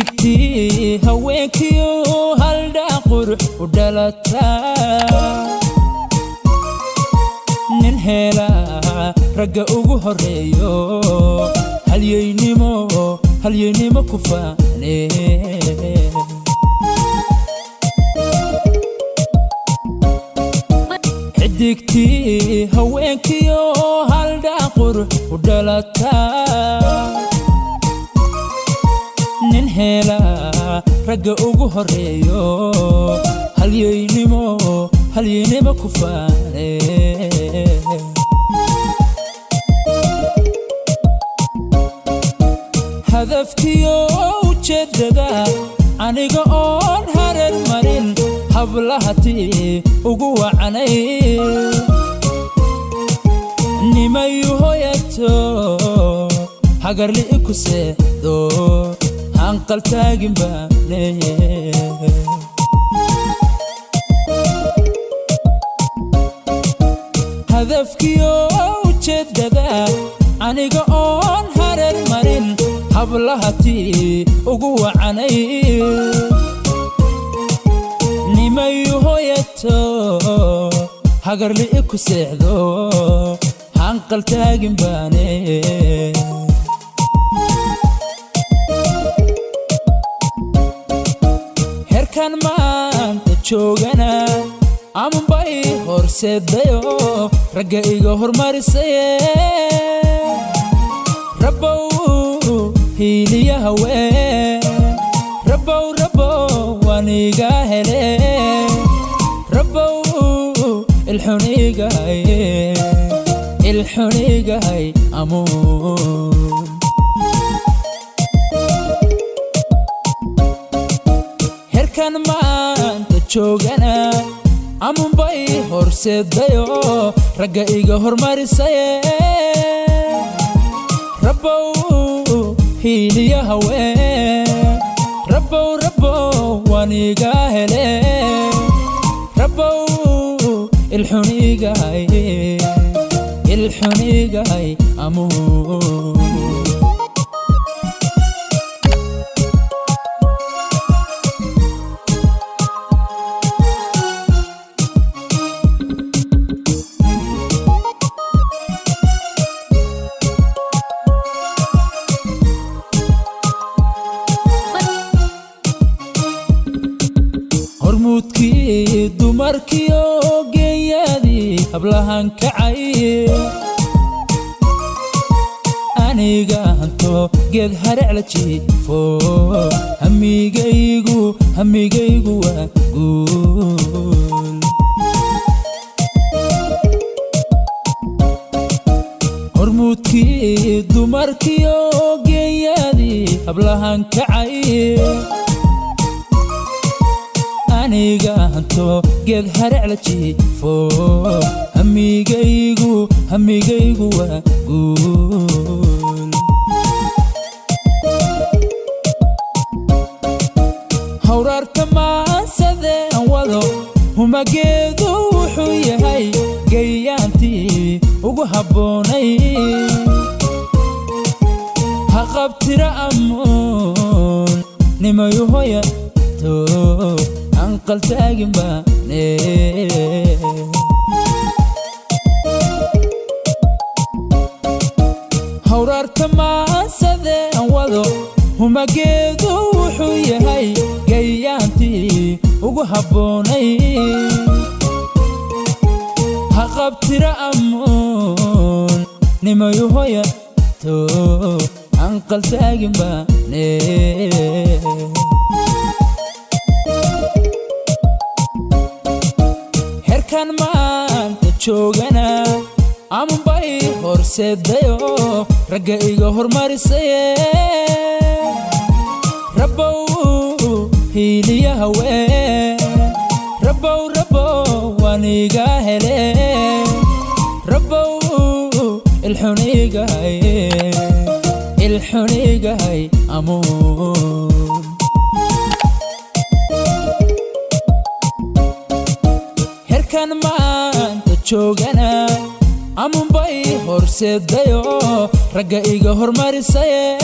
حديقتي هواكيو هالدا قروح ودلتا ننهلا رقا ugu horeeyo halyeynimo ku faane حديقتي هواكيو هالدا قروح ودلتا ننهلا رقا ugu horeeyo halyeynimo ku faane هدفكيو وجددا aniga oon hareer marin hablahatii ugu wacanay nimayu hoyato hagarli ku seedo hanqal taagin baane هدفكيو وجددا aniga oon hareer marin hablahatii ugu wacanay nimayu hoyato hagarli ku seexdo hanqal taagin baane herkan maanta joogana amanbay horseedayo ragga iga hormarisaye rabow هيليا هوين ربو وانيقا هلي ربو الحنيقا هاي أمون هركان ما انت تشوغنا أمون باي هورسيد دايو رقا إيقا هرماريسايه ربو هيليا هوين ربو وانيقا هلي ربو الحنيقا هاي أمون hormuudkii dumarkiyo geeyadii hablahan kacay aniga hanto geed harec la jiifo hamigaygu waa guul hormuudkii dumarkiyo geeyadii hablahan kacay aniga hanto geed harec la jiifo hamigaygu waa guul hawraarka maasadeen wado humageedu wuxuu yahay gayaantii ugu habboonay ha qabtira amuun nimayu hoyato hanqal taagin baane hawraarka maasadeen wado humageedu wuxuu yahay gayaantii ugu habboonay ha qabtira amuun nimayu hoyato hanqal taagin baane herkan maanta joogana amanbay horseedayo ragga iga hormarisaye rabow hiliya haween rabow waniga hele rabow الحنيقة هاي أمون هركان ما أنت تشوغنا أمون باي هورسيد دايو رقا إيغا هورماريسايه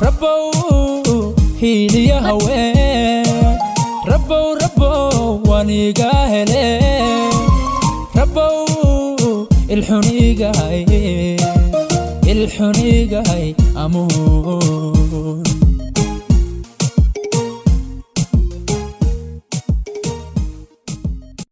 ربو هيلي هوي ربو وانيقا هلي ربو الحنيقة هاي أمون